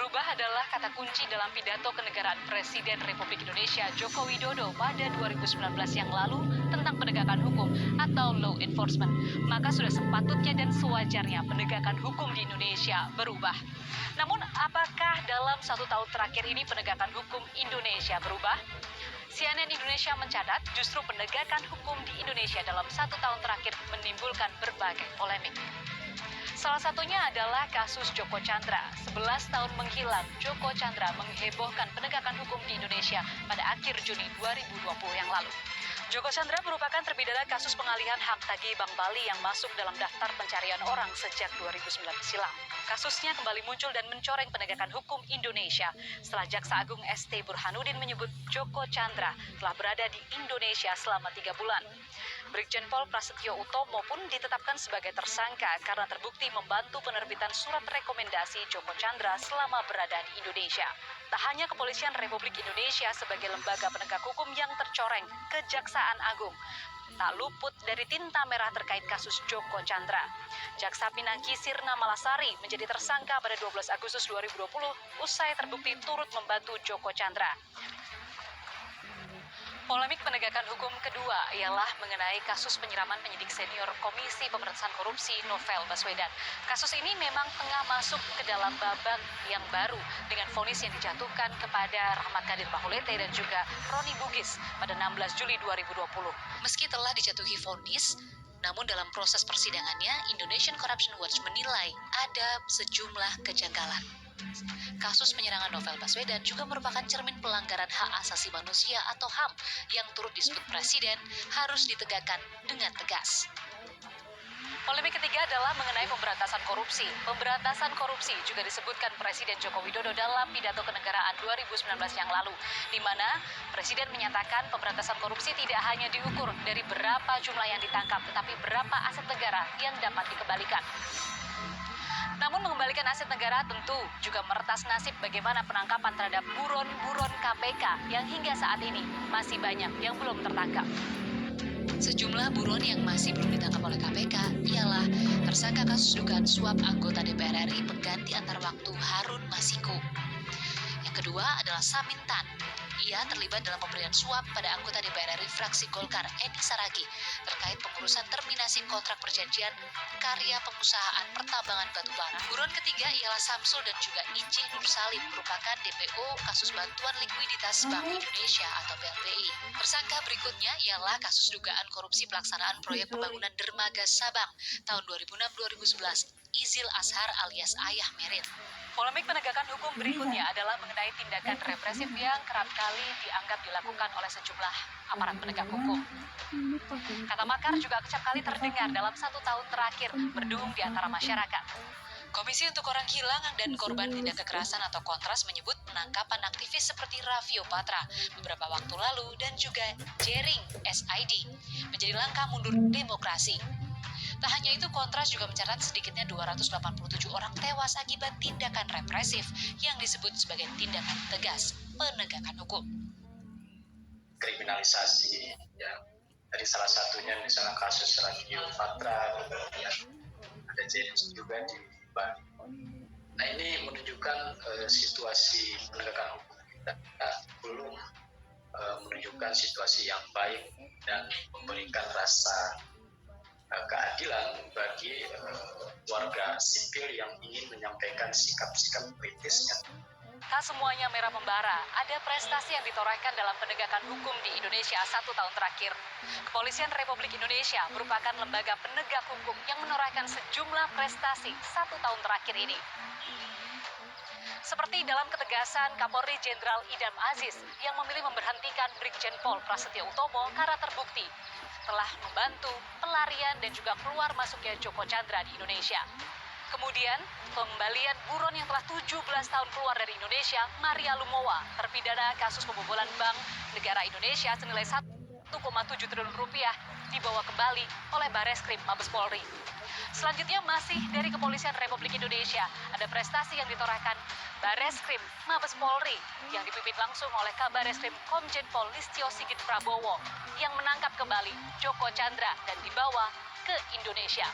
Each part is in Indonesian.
Berubah adalah kata kunci dalam pidato kenegaraan Presiden Republik Indonesia Joko Widodo pada 2019 yang lalu tentang penegakan hukum atau law enforcement. Maka sudah sepatutnya dan sewajarnya penegakan hukum di Indonesia berubah. Namun apakah dalam 1 tahun terakhir ini penegakan hukum Indonesia berubah? CNN Indonesia mencatat justru penegakan hukum di Indonesia dalam 1 tahun terakhir menimbulkan berbagai polemik. Salah satunya adalah kasus Joko Chandra. 11 tahun menghilang, Joko Chandra menghebohkan penegakan hukum di Indonesia pada akhir Juni 2020 yang lalu. Joko Chandra merupakan terpidana kasus pengalihan hak tagih Bank Bali yang masuk dalam daftar pencarian orang sejak 2009 silam. Kasusnya kembali muncul dan mencoreng penegakan hukum Indonesia setelah Jaksa Agung ST Burhanuddin menyebut Joko Chandra telah berada di Indonesia selama 3 bulan. Brigjen Pol Prasetyo Utomo pun ditetapkan sebagai tersangka karena terbukti membantu penerbitan surat rekomendasi Joko Chandra selama berada di Indonesia. Tak hanya Kepolisian Republik Indonesia sebagai lembaga penegak hukum yang tercoreng, Kejaksaan Agung tak luput dari tinta merah terkait kasus Joko Chandra. Jaksa Pinangki Sirna Malasari menjadi tersangka pada 12 Agustus 2020 usai terbukti turut membantu Joko Chandra. Polemik penegakan hukum kedua ialah mengenai kasus penyiraman penyidik senior Komisi Pemberantasan Korupsi Novel Baswedan. Kasus ini memang tengah masuk ke dalam babak yang baru dengan vonis yang dijatuhkan kepada Rahmat Kadir Bahulete dan juga Roni Bugis pada 16 Juli 2020. Meski telah dijatuhi vonis, namun dalam proses persidangannya, Indonesian Corruption Watch menilai ada sejumlah kejanggalan. Kasus penyerangan Novel Baswedan juga merupakan cermin pelanggaran hak asasi manusia atau HAM yang turut disebut Presiden harus ditegakkan dengan tegas. Polemik ketiga adalah mengenai pemberantasan korupsi. Pemberantasan korupsi juga disebutkan Presiden Joko Widodo dalam pidato kenegaraan 2019 yang lalu, di mana Presiden menyatakan pemberantasan korupsi tidak hanya diukur dari berapa jumlah yang ditangkap, tetapi berapa aset negara yang dapat dikembalikan. Namun mengembalikan aset negara tentu juga meretas nasib bagaimana penangkapan terhadap buron-buron KPK yang hingga saat ini masih banyak yang belum tertangkap. Sejumlah buron yang masih belum ditangkap oleh KPK ialah tersangka kasus dugaan suap anggota DPR RI pengganti antar waktu Harun Masiku. Yang kedua adalah Samintan. Ia terlibat dalam pemberian suap pada anggota DPR RI fraksi Golkar Edi Saragih terkait pengurusan terminasi kontrak perjanjian karya pengusahaan pertambangan batubara. Buron ketiga ialah Samsul dan juga Icih Nursalim merupakan DPO kasus bantuan likuiditas Bank Indonesia atau BLBI. Tersangka berikutnya ialah kasus dugaan korupsi pelaksanaan proyek pembangunan dermaga Sabang tahun 2006-2011, Izil Ashar alias Ayah Merin. Polemik penegakan hukum berikutnya adalah mengenai tindakan represif yang kerap kali dianggap dilakukan oleh sejumlah aparat penegak hukum. Kata makar juga acap kali terdengar dalam 1 tahun terakhir berdengung di antara masyarakat. Komisi untuk Orang Hilang dan Korban Tindak Kekerasan atau Kontras menyebut penangkapan aktivis seperti Raffio Patra beberapa waktu lalu dan juga Jering SID menjadi langkah mundur demokrasi. Tak hanya itu, Kontras juga mencatat sedikitnya 287 orang tewas akibat tindakan represif yang disebut sebagai tindakan tegas penegakan hukum. Kriminalisasi, ya, dari salah satunya misalnya kasus Raffio Patra, ya, ada James juga di Bali. Nah ini menunjukkan situasi penegakan hukum kita belum menunjukkan situasi yang baik dan memberikan rasa keadilan bagi warga sipil yang ingin menyampaikan sikap-sikap kritisnya. Tak semuanya merah membara, ada prestasi yang ditorehkan dalam penegakan hukum di Indonesia 1 tahun terakhir. Kepolisian Republik Indonesia merupakan lembaga penegak hukum yang menorehkan sejumlah prestasi 1 tahun terakhir ini. Seperti dalam ketegasan Kapolri Jenderal Idam Aziz yang memilih memberhentikan Brigjen Pol Prasetyo Utomo karena terbukti telah membantu pelarian dan juga keluar masuknya Joko Chandra di Indonesia. Kemudian, pembalian buron yang telah 17 tahun keluar dari Indonesia, Maria Lumowa, terpidana kasus pembobolan Bank Negara Indonesia senilai 1,7 triliun rupiah dibawa kembali oleh Bareskrim Mabes Polri. Selanjutnya masih dari Kepolisian Republik Indonesia, ada prestasi yang ditorehkan Bareskrim Mabes Polri yang dipimpin langsung oleh Kabareskrim Komjen Pol Listio Sigit Prabowo yang menangkap kembali Joko Chandra dan dibawa ke Indonesia.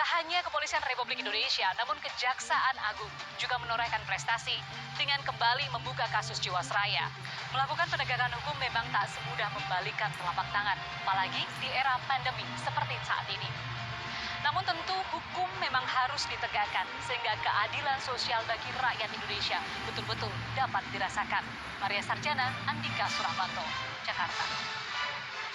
Tak hanya Kepolisian Republik Indonesia, namun Kejaksaan Agung juga menorehkan prestasi dengan kembali membuka kasus Jiwasraya. Melakukan penegakan hukum memang tak semudah membalikkan telapak tangan, apalagi di era pandemi seperti saat ini. Namun tentu hukum memang harus ditegakkan sehingga keadilan sosial bagi rakyat Indonesia betul-betul dapat dirasakan. Maria Sarjana, Andika Suramanto, Jakarta.